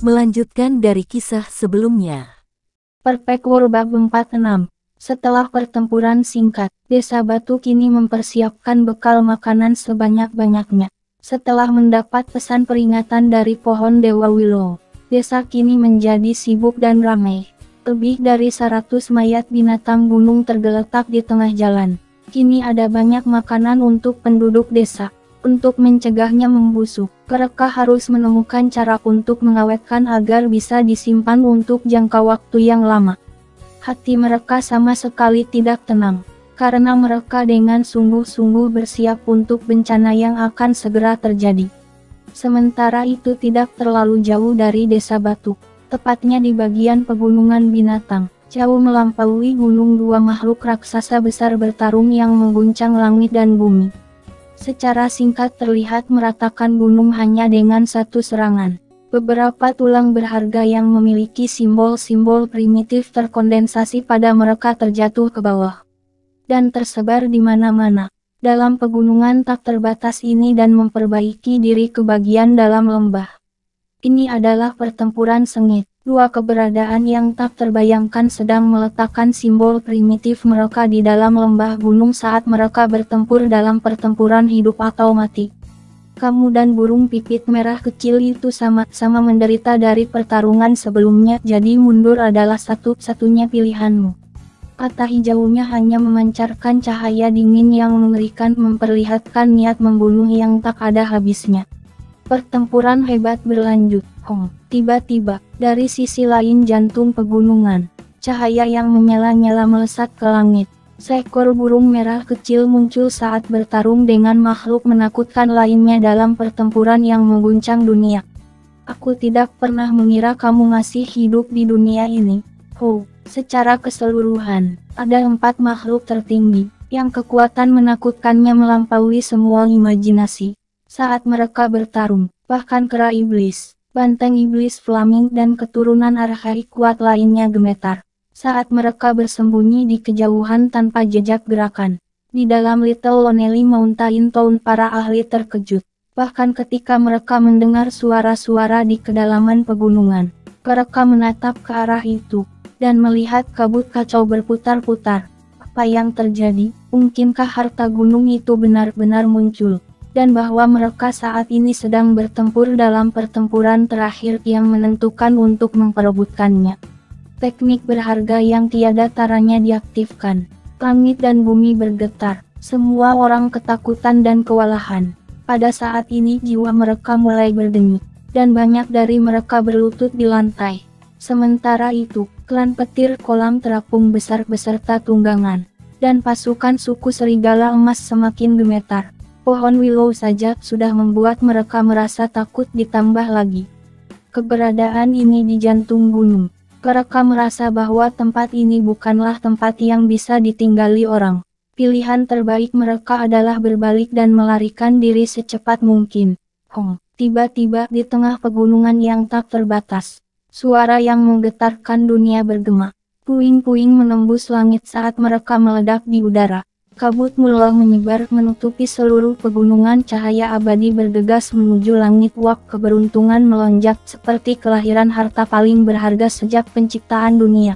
Melanjutkan dari kisah sebelumnya. Perfect World Bab 46. Setelah pertempuran singkat, Desa Batu kini mempersiapkan bekal makanan sebanyak-banyaknya. Setelah mendapat pesan peringatan dari pohon Dewa Willow, desa kini menjadi sibuk dan ramai. Lebih dari 100 mayat binatang gunung tergeletak di tengah jalan. Kini ada banyak makanan untuk penduduk desa. Untuk mencegahnya membusuk, mereka harus menemukan cara untuk mengawetkan agar bisa disimpan untuk jangka waktu yang lama. Hati mereka sama sekali tidak tenang, karena mereka dengan sungguh-sungguh bersiap untuk bencana yang akan segera terjadi. Sementara itu tidak terlalu jauh dari Desa Batu, tepatnya di bagian pegunungan binatang, jauh melampaui gunung, dua makhluk raksasa besar bertarung yang mengguncang langit dan bumi. Secara singkat terlihat meratakan gunung hanya dengan satu serangan. Beberapa tulang berharga yang memiliki simbol-simbol primitif terkondensasi pada mereka terjatuh ke bawah dan tersebar di mana-mana dalam pegunungan tak terbatas ini dan memperbaiki diri ke bagian dalam lembah. Ini adalah pertempuran sengit. Dua keberadaan yang tak terbayangkan sedang meletakkan simbol primitif mereka di dalam lembah gunung saat mereka bertempur dalam pertempuran hidup atau mati. Kamu dan burung pipit merah kecil itu sama-sama menderita dari pertarungan sebelumnya, jadi mundur adalah satu-satunya pilihanmu. Kata hijaunya hanya memancarkan cahaya dingin yang mengerikan, memperlihatkan niat membunuh yang tak ada habisnya. Pertempuran hebat berlanjut. Tiba-tiba, dari sisi lain jantung pegunungan, cahaya yang menyala-nyala melesat ke langit. Seekor burung merah kecil muncul saat bertarung dengan makhluk menakutkan lainnya dalam pertempuran yang mengguncang dunia. Aku tidak pernah mengira kamu masih hidup di dunia ini. Secara keseluruhan, ada 4 makhluk tertinggi, yang kekuatan menakutkannya melampaui semua imajinasi. Saat mereka bertarung, bahkan kera iblis, banteng iblis flaming dan keturunan arhaik kuat lainnya gemetar. Saat mereka bersembunyi di kejauhan tanpa jejak gerakan, di dalam Little Lonely Mountain Town para ahli terkejut. Bahkan ketika mereka mendengar suara-suara di kedalaman pegunungan, mereka menatap ke arah itu, dan melihat kabut kacau berputar-putar. Apa yang terjadi? Mungkinkah harta gunung itu benar-benar muncul? Dan bahwa mereka saat ini sedang bertempur dalam pertempuran terakhir yang menentukan untuk memperebutkannya. Teknik berharga yang tiada taranya diaktifkan. Langit dan bumi bergetar, semua orang ketakutan dan kewalahan. Pada saat ini jiwa mereka mulai berdenyut, dan banyak dari mereka berlutut di lantai. Sementara itu, klan petir kolam terapung besar beserta tunggangan, dan pasukan suku serigala emas semakin gemetar. Pohon willow saja sudah membuat mereka merasa takut, ditambah lagi keberadaan ini di jantung gunung. Mereka merasa bahwa tempat ini bukanlah tempat yang bisa ditinggali orang. Pilihan terbaik mereka adalah berbalik dan melarikan diri secepat mungkin. Tiba-tiba di tengah pegunungan yang tak terbatas, suara yang menggetarkan dunia bergema. Puing-puing menembus langit saat mereka meledak di udara. Kabut mulai menyebar menutupi seluruh pegunungan, cahaya abadi bergegas menuju langit. Keberuntungan melonjak seperti kelahiran harta paling berharga sejak penciptaan dunia.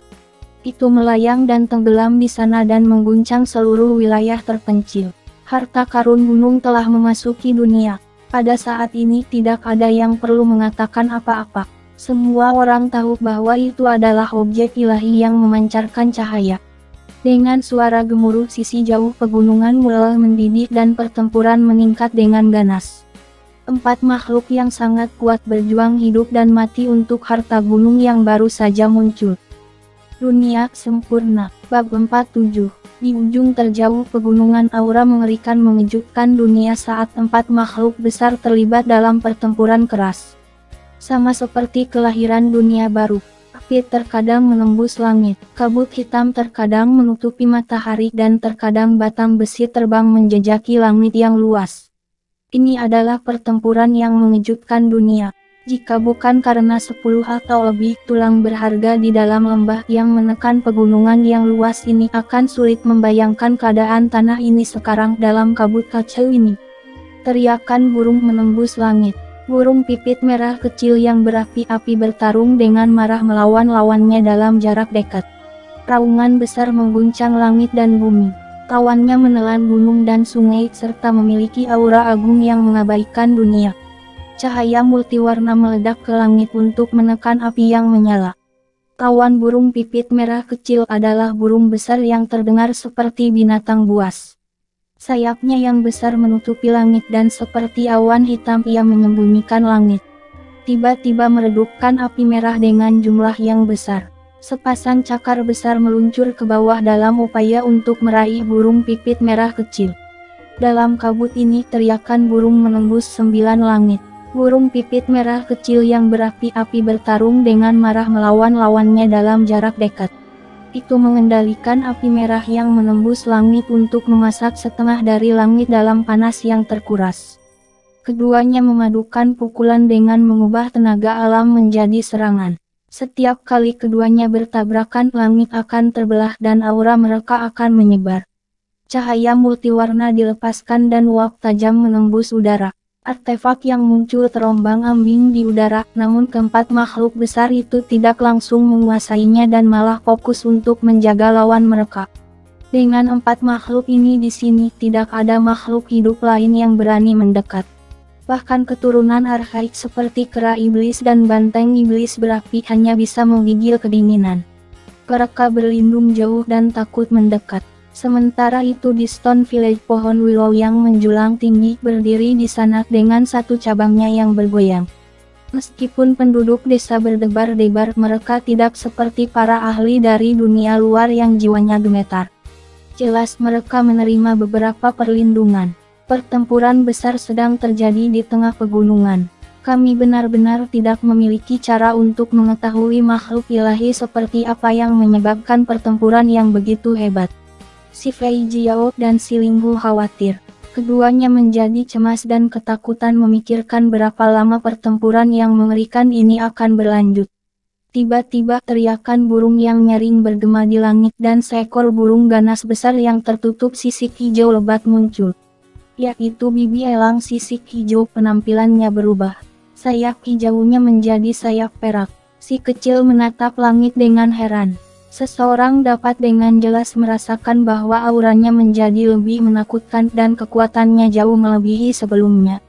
Itu melayang dan tenggelam di sana dan mengguncang seluruh wilayah terpencil. Harta karun gunung telah memasuki dunia. Pada saat ini tidak ada yang perlu mengatakan apa-apa. Semua orang tahu bahwa itu adalah objek ilahi yang memancarkan cahaya. Dengan suara gemuruh sisi jauh pegunungan mulai mendidih dan pertempuran meningkat dengan ganas. 4 makhluk yang sangat kuat berjuang hidup dan mati untuk harta gunung yang baru saja muncul. Dunia sempurna. Bab 47. Di ujung terjauh pegunungan, aura mengerikan mengejutkan dunia saat 4 makhluk besar terlibat dalam pertempuran keras. Sama seperti kelahiran dunia baru. Api terkadang menembus langit, kabut hitam terkadang menutupi matahari dan terkadang batang besi terbang menjejaki langit yang luas. Ini adalah pertempuran yang mengejutkan dunia. Jika bukan karena 10 atau lebih tulang berharga di dalam lembah yang menekan pegunungan yang luas ini, akan sulit membayangkan keadaan tanah ini sekarang dalam kabut kacau ini. Teriakan burung menembus langit. Burung pipit merah kecil yang berapi-api bertarung dengan marah melawan lawannya dalam jarak dekat. Raungan besar mengguncang langit dan bumi. Tawannya menelan gunung dan sungai serta memiliki aura agung yang mengabaikan dunia. Cahaya multiwarna meledak ke langit untuk menekan api yang menyala. Tawan burung pipit merah kecil adalah burung besar yang terdengar seperti binatang buas. Sayapnya yang besar menutupi langit dan seperti awan hitam ia menyembunyikan langit. Tiba-tiba meredupkan api merah dengan jumlah yang besar. Sepasang cakar besar meluncur ke bawah dalam upaya untuk meraih burung pipit merah kecil. Dalam kabut ini teriakan burung menembus 9 langit. Burung pipit merah kecil yang berapi-api bertarung dengan marah melawan lawannya dalam jarak dekat. Itu mengendalikan api merah yang menembus langit untuk memasak setengah dari langit dalam panas yang terkuras. Keduanya memadukan pukulan dengan mengubah tenaga alam menjadi serangan. Setiap kali keduanya bertabrakan langit akan terbelah dan aura mereka akan menyebar. Cahaya multiwarna dilepaskan dan uap tajam menembus udara. Artefak yang muncul terombang-ambing di udara, namun keempat makhluk besar itu tidak langsung menguasainya dan malah fokus untuk menjaga lawan mereka. Dengan 4 makhluk ini di sini tidak ada makhluk hidup lain yang berani mendekat. Bahkan keturunan arkaik seperti kera iblis dan banteng iblis berapi hanya bisa menggigil kedinginan. Mereka berlindung jauh dan takut mendekat. Sementara itu di Stone Village pohon willow yang menjulang tinggi berdiri di sana dengan satu cabangnya yang bergoyang. Meskipun penduduk desa berdebar-debar, mereka tidak seperti para ahli dari dunia luar yang jiwanya gemetar. Jelas mereka menerima beberapa perlindungan. Pertempuran besar sedang terjadi di tengah pegunungan. Kami benar-benar tidak memiliki cara untuk mengetahui makhluk ilahi seperti apa yang menyebabkan pertempuran yang begitu hebat. Si Fei Jiao dan si Linghu khawatir. Keduanya menjadi cemas dan ketakutan memikirkan berapa lama pertempuran yang mengerikan ini akan berlanjut. Tiba-tiba teriakan burung yang nyaring bergema di langit dan seekor burung ganas besar yang tertutup sisik hijau lebat muncul. Yaitu bibi elang sisik hijau. Penampilannya berubah. Sayap hijaunya menjadi sayap perak. Si kecil menatap langit dengan heran. Seseorang dapat dengan jelas merasakan bahwa auranya menjadi lebih menakutkan dan kekuatannya jauh melebihi sebelumnya.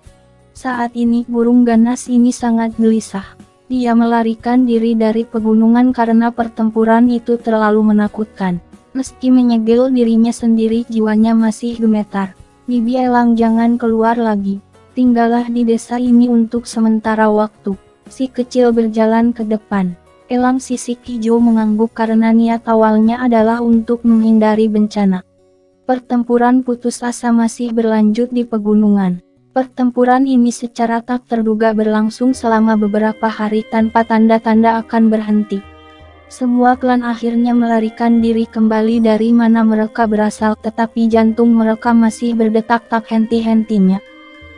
Saat ini burung ganas ini sangat gelisah. Dia melarikan diri dari pegunungan karena pertempuran itu terlalu menakutkan. Meski menyegel dirinya sendiri, jiwanya masih gemetar. Bibi elang, jangan keluar lagi. Tinggallah di desa ini untuk sementara waktu. Si kecil berjalan ke depan. Elang sisik hijau mengangguk karena niat awalnya adalah untuk menghindari bencana. Pertempuran putus asa masih berlanjut di pegunungan. Pertempuran ini secara tak terduga berlangsung selama beberapa hari tanpa tanda-tanda akan berhenti. Semua klan akhirnya melarikan diri kembali dari mana mereka berasal, tetapi jantung mereka masih berdetak tak henti-hentinya.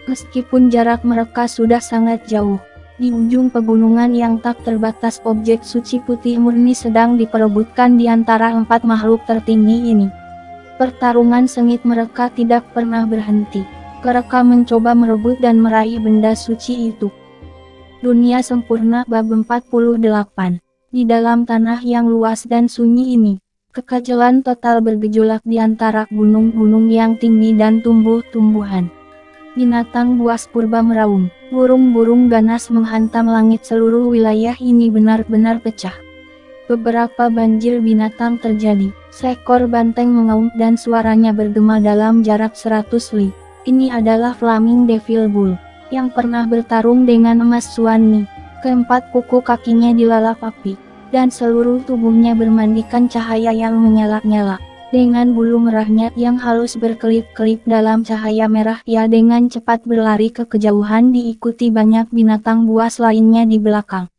Meskipun jarak mereka sudah sangat jauh, di ujung pegunungan yang tak terbatas objek suci putih murni sedang diperebutkan di antara 4 makhluk tertinggi ini. Pertarungan sengit mereka tidak pernah berhenti. Mereka mencoba merebut dan meraih benda suci itu. Dunia Sempurna Bab 48. Di dalam tanah yang luas dan sunyi ini, kekacauan total bergejolak di antara gunung-gunung yang tinggi dan tumbuh-tumbuhan. Binatang buas purba meraung, burung-burung ganas menghantam langit. Seluruh wilayah ini benar-benar pecah. Beberapa banjir binatang terjadi. Seekor banteng mengaum dan suaranya bergema dalam jarak 100 li. Ini adalah Flaming Devil Bull, yang pernah bertarung dengan emas Suani. Keempat kuku kakinya dilalap api, dan seluruh tubuhnya bermandikan cahaya yang menyala-nyala. Dengan bulu merahnya yang halus berkelip-kelip dalam cahaya merah, ia dengan cepat berlari ke kejauhan diikuti banyak binatang buas lainnya di belakang.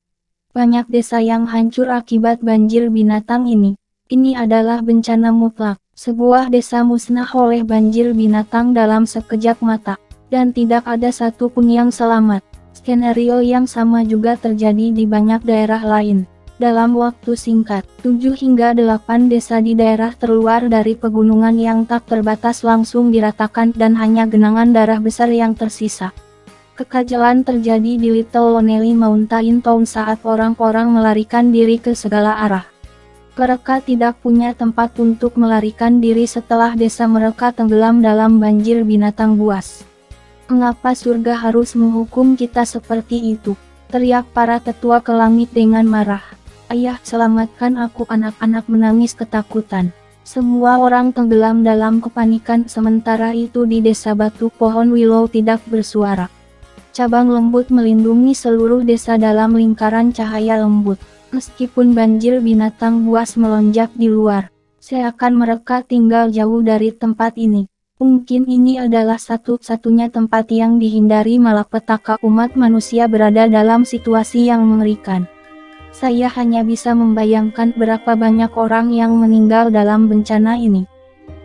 Banyak desa yang hancur akibat banjir binatang ini. Ini adalah bencana mutlak. Sebuah desa musnah oleh banjir binatang dalam sekejap mata, dan tidak ada satu pun yang selamat. Skenario yang sama juga terjadi di banyak daerah lain. Dalam waktu singkat, 7 hingga 8 desa di daerah terluar dari pegunungan yang tak terbatas langsung diratakan dan hanya genangan darah besar yang tersisa. Kekacauan terjadi di Little Lonely Mountain Town saat orang-orang melarikan diri ke segala arah. Mereka tidak punya tempat untuk melarikan diri setelah desa mereka tenggelam dalam banjir binatang buas. Mengapa surga harus menghukum kita seperti itu? Teriak para tetua ke langit dengan marah. Ayah, selamatkan aku, anak-anak menangis ketakutan. Semua orang tenggelam dalam kepanikan, sementara itu di desa Batu Pohon Willow tidak bersuara. Cabang lembut melindungi seluruh desa dalam lingkaran cahaya lembut. Meskipun banjir binatang buas melonjak di luar, seakan mereka tinggal jauh dari tempat ini. Mungkin ini adalah satu-satunya tempat yang dihindari malapetaka umat manusia berada dalam situasi yang mengerikan. Saya hanya bisa membayangkan berapa banyak orang yang meninggal dalam bencana ini.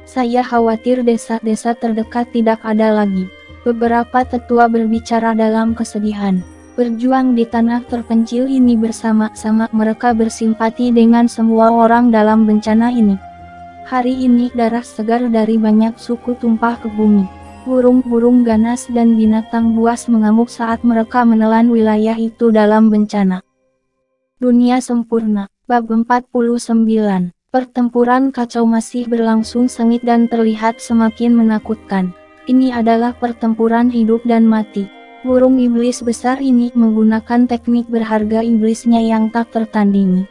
Saya khawatir desa-desa terdekat tidak ada lagi. Beberapa tetua berbicara dalam kesedihan. Berjuang di tanah terpencil ini bersama-sama, mereka bersimpati dengan semua orang dalam bencana ini. Hari ini darah segar dari banyak suku tumpah ke bumi. Burung-burung ganas dan binatang buas mengamuk saat mereka menelan wilayah itu dalam bencana. Dunia sempurna, bab 49. Pertempuran kacau masih berlangsung sengit dan terlihat semakin menakutkan. Ini adalah pertempuran hidup dan mati. Burung iblis besar ini menggunakan teknik berharga iblisnya yang tak tertandingi.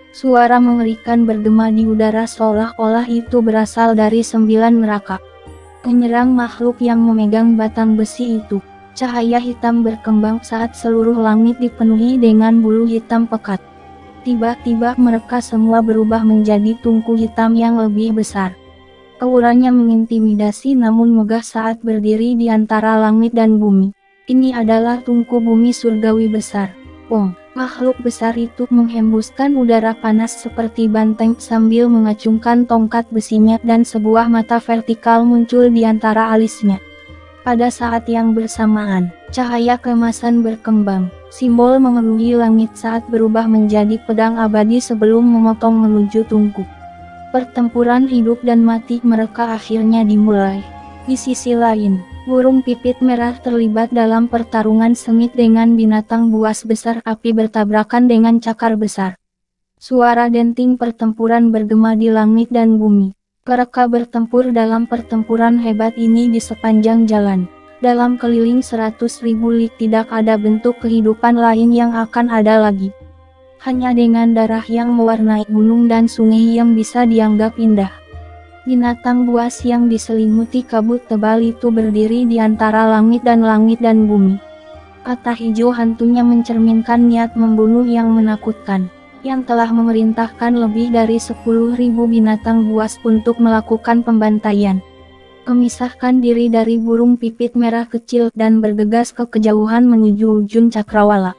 Suara mengerikan bergema di udara seolah-olah itu berasal dari 9 neraka. Menyerang makhluk yang memegang batang besi itu. Cahaya hitam berkembang saat seluruh langit dipenuhi dengan bulu hitam pekat. Tiba-tiba mereka semua berubah menjadi tungku hitam yang lebih besar. Auranya mengintimidasi namun megah saat berdiri di antara langit dan bumi. Ini adalah tungku bumi surgawi besar. Makhluk besar itu menghembuskan udara panas seperti banteng sambil mengacungkan tongkat besinya dan sebuah mata vertikal muncul di antara alisnya. Pada saat yang bersamaan, cahaya keemasan berkembang. Simbol memenuhi langit saat berubah menjadi pedang abadi sebelum memotong menuju tungku. Pertempuran hidup dan mati mereka akhirnya dimulai. Di sisi lain, burung pipit merah terlibat dalam pertarungan sengit dengan binatang buas besar. Api bertabrakan dengan cakar besar. Suara denting pertempuran bergema di langit dan bumi. Mereka bertempur dalam pertempuran hebat ini di sepanjang jalan. Dalam keliling 100.000 lig tidak ada bentuk kehidupan lain yang akan ada lagi. Hanya dengan darah yang mewarnai gunung dan sungai yang bisa dianggap indah. Binatang buas yang diselimuti kabut tebal itu berdiri di antara langit dan bumi. Mata hijau hantunya mencerminkan niat membunuh yang menakutkan, yang telah memerintahkan lebih dari 10.000 binatang buas untuk melakukan pembantaian. Memisahkan diri dari burung pipit merah kecil dan bergegas ke kejauhan menuju ujung cakrawala.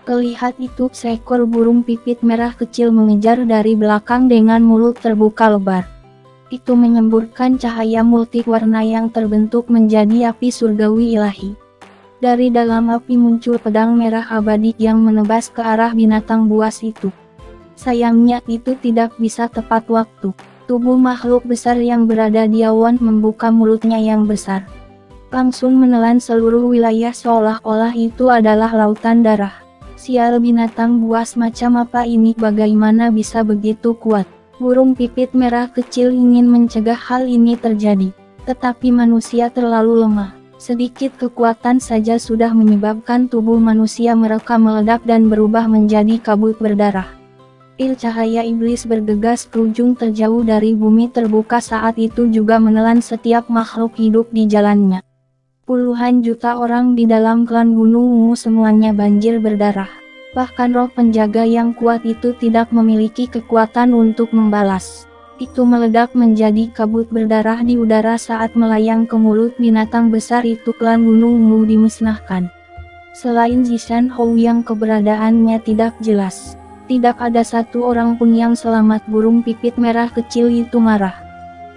Terlihat itu seekor burung pipit merah kecil mengejar dari belakang dengan mulut terbuka lebar. Itu menyemburkan cahaya multiwarna yang terbentuk menjadi api surgawi ilahi. Dari dalam api muncul pedang merah abadi yang menebas ke arah binatang buas itu. Sayangnya itu tidak bisa tepat waktu. Tubuh makhluk besar yang berada di awan membuka mulutnya yang besar. Langsung menelan seluruh wilayah seolah-olah itu adalah lautan darah. Sial, binatang buas macam apa ini, bagaimana bisa begitu kuat? Burung pipit merah kecil ingin mencegah hal ini terjadi. Tetapi manusia terlalu lemah. Sedikit kekuatan saja sudah menyebabkan tubuh manusia mereka meledak dan berubah menjadi kabut berdarah. Cahaya iblis bergegas ke ujung terjauh dari bumi terbuka saat itu juga menelan setiap makhluk hidup di jalannya. Puluhan juta orang di dalam klan Gunung Ungu semuanya banjir berdarah. Bahkan roh penjaga yang kuat itu tidak memiliki kekuatan untuk membalas. Itu meledak menjadi kabut berdarah di udara saat melayang ke mulut binatang besar itu. Klan Gunung Ungu dimusnahkan. Selain Zishan Hou yang keberadaannya tidak jelas, tidak ada satu orang pun yang selamat. Burung pipit merah kecil itu marah.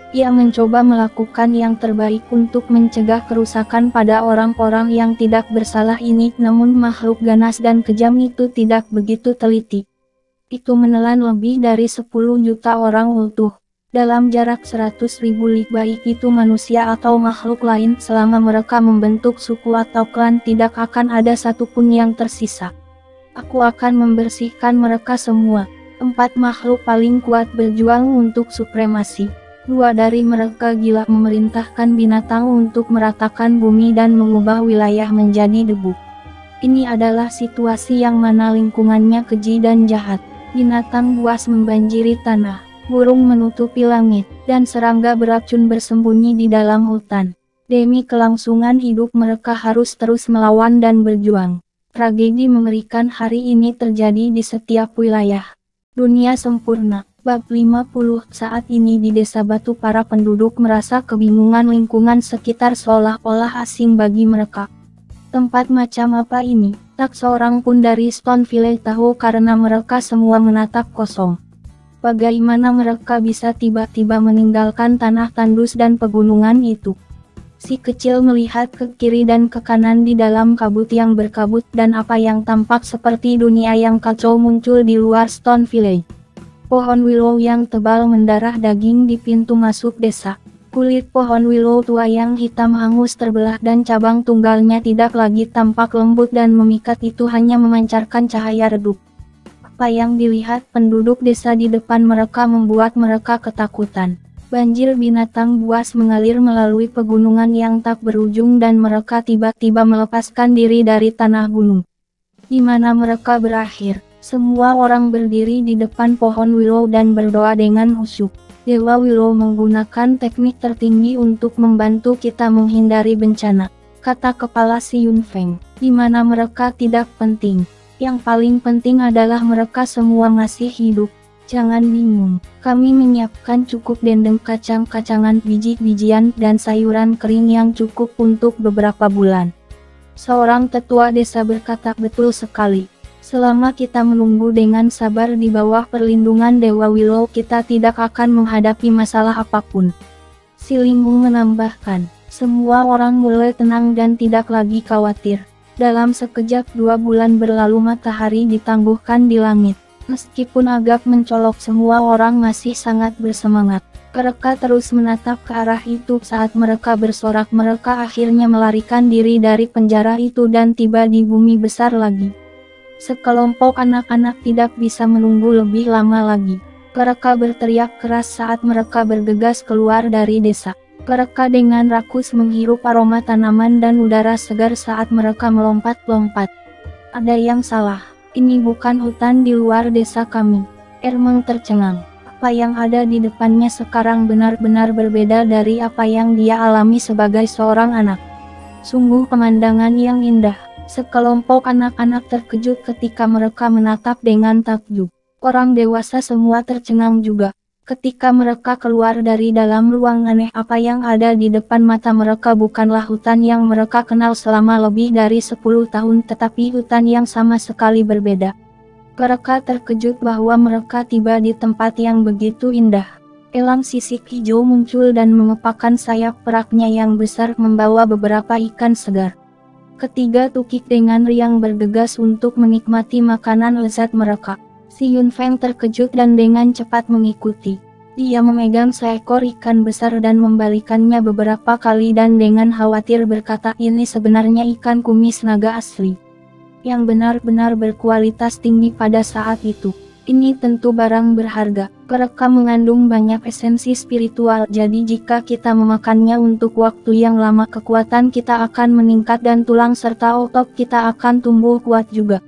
Ia mencoba melakukan yang terbaik untuk mencegah kerusakan pada orang-orang yang tidak bersalah ini, namun makhluk ganas dan kejam itu tidak begitu teliti. Itu menelan lebih dari 10 juta orang utuh. dalam jarak 100.000 lig, baik itu manusia atau makhluk lain, selama mereka membentuk suku atau klan tidak akan ada satupun yang tersisa. Aku akan membersihkan mereka semua. 4 makhluk paling kuat berjuang untuk supremasi. 2 dari mereka gila memerintahkan binatang untuk meratakan bumi dan mengubah wilayah menjadi debu. Ini adalah situasi yang mana lingkungannya keji dan jahat. Binatang buas membanjiri tanah, burung menutupi langit, dan serangga beracun bersembunyi di dalam hutan. Demi kelangsungan hidup mereka harus terus melawan dan berjuang. Tragedi mengerikan hari ini terjadi di setiap wilayah. Dunia sempurna. Bab 50. Saat ini di Desa Batu para penduduk merasa kebingungan, lingkungan sekitar seolah-olah asing bagi mereka. Tempat macam apa ini? Tak seorang pun dari Stone Village tahu karena mereka semua menatap kosong. Bagaimana mereka bisa tiba-tiba meninggalkan tanah tandus dan pegunungan itu? Si kecil melihat ke kiri dan ke kanan di dalam kabut yang berkabut, dan apa yang tampak seperti dunia yang kacau muncul di luar Stone Village. Pohon willow yang tebal mendarah daging di pintu masuk desa. Kulit pohon willow tua yang hitam hangus terbelah dan cabang tunggalnya tidak lagi tampak lembut dan memikat, itu hanya memancarkan cahaya redup. Apa yang dilihat penduduk desa di depan mereka membuat mereka ketakutan. Banjir binatang buas mengalir melalui pegunungan yang tak berujung dan mereka tiba-tiba melepaskan diri dari tanah gunung. Di mana mereka berakhir? Semua orang berdiri di depan pohon willow dan berdoa dengan khusyuk. Dewa Willow menggunakan teknik tertinggi untuk membantu kita menghindari bencana, kata kepala si Yunfeng. Di mana mereka tidak penting. Yang paling penting adalah mereka semua masih hidup. Jangan bingung, kami menyiapkan cukup dendeng kacang-kacangan, biji-bijian, dan sayuran kering yang cukup untuk beberapa bulan. Seorang tetua desa berkata, betul sekali. Selama kita menunggu dengan sabar di bawah perlindungan Dewa Willow, kita tidak akan menghadapi masalah apapun. Si Lingbung menambahkan, semua orang mulai tenang dan tidak lagi khawatir. Dalam sekejap 2 bulan berlalu, matahari ditangguhkan di langit. Meskipun agak mencolok, semua orang masih sangat bersemangat. Mereka terus menatap ke arah itu. Saat mereka bersorak, mereka akhirnya melarikan diri dari penjara itu dan tiba di bumi besar lagi. Sekelompok anak-anak tidak bisa menunggu lebih lama lagi. Mereka berteriak keras saat mereka bergegas keluar dari desa. Mereka dengan rakus menghirup aroma tanaman dan udara segar saat mereka melompat-lompat. Ada yang salah. Ini bukan hutan di luar desa kami. Ermeng tercengang. Apa yang ada di depannya sekarang benar-benar berbeda dari apa yang dia alami sebagai seorang anak. Sungguh pemandangan yang indah. Sekelompok anak-anak terkejut ketika mereka menatap dengan takjub. Orang dewasa semua tercengang juga. Ketika mereka keluar dari dalam ruang aneh, apa yang ada di depan mata mereka bukanlah hutan yang mereka kenal selama lebih dari 10 tahun, tetapi hutan yang sama sekali berbeda. Mereka terkejut bahwa mereka tiba di tempat yang begitu indah. Elang sisik hijau muncul dan mengepakkan sayap peraknya yang besar membawa beberapa ikan segar. Ketiga tukik dengan riang bergegas untuk menikmati makanan lezat mereka. Si Yunfeng terkejut dan dengan cepat mengikuti. Dia memegang seekor ikan besar dan membalikannya beberapa kali dan dengan khawatir berkata, ini sebenarnya ikan kumis naga asli. Yang benar-benar berkualitas tinggi pada saat itu. Ini tentu barang berharga. Mereka mengandung banyak esensi spiritual, jadi jika kita memakannya untuk waktu yang lama, kekuatan kita akan meningkat dan tulang serta otot kita akan tumbuh kuat juga.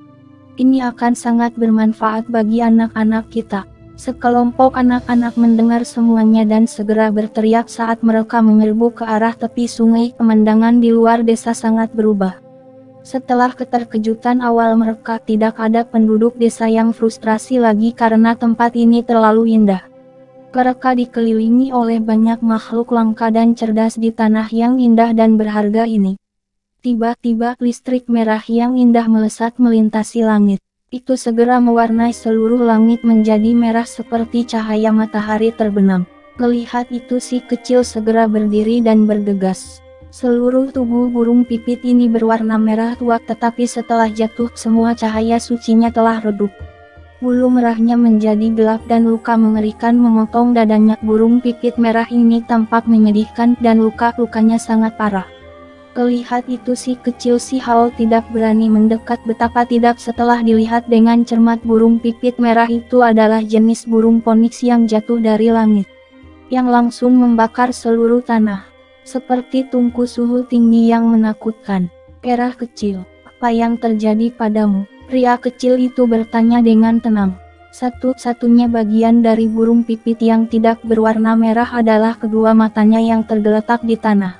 Ini akan sangat bermanfaat bagi anak-anak kita. Sekelompok anak-anak mendengar semuanya dan segera berteriak saat mereka menyerbu ke arah tepi sungai. Pemandangan di luar desa sangat berubah. Setelah keterkejutan awal mereka, tidak ada penduduk desa yang frustrasi lagi karena tempat ini terlalu indah. Mereka dikelilingi oleh banyak makhluk langka dan cerdas di tanah yang indah dan berharga ini. Tiba-tiba listrik merah yang indah melesat melintasi langit. Itu segera mewarnai seluruh langit menjadi merah seperti cahaya matahari terbenam. Melihat itu si kecil segera berdiri dan bergegas. Seluruh tubuh burung pipit ini berwarna merah tua, tetapi setelah jatuh semua cahaya sucinya telah redup. Bulu merahnya menjadi gelap dan luka mengerikan memotong dadanya. Burung pipit merah ini tampak menyedihkan dan luka-lukanya sangat parah. Melihat itu si kecil si Hao tidak berani mendekat. Betapa tidak, setelah dilihat dengan cermat burung pipit merah itu adalah jenis burung phoenix yang jatuh dari langit, yang langsung membakar seluruh tanah. Seperti tungku suhu tinggi yang menakutkan. "Era kecil, apa yang terjadi padamu?" Pria kecil itu bertanya dengan tenang. Satu-satunya bagian dari burung pipit yang tidak berwarna merah adalah kedua matanya yang tergeletak di tanah.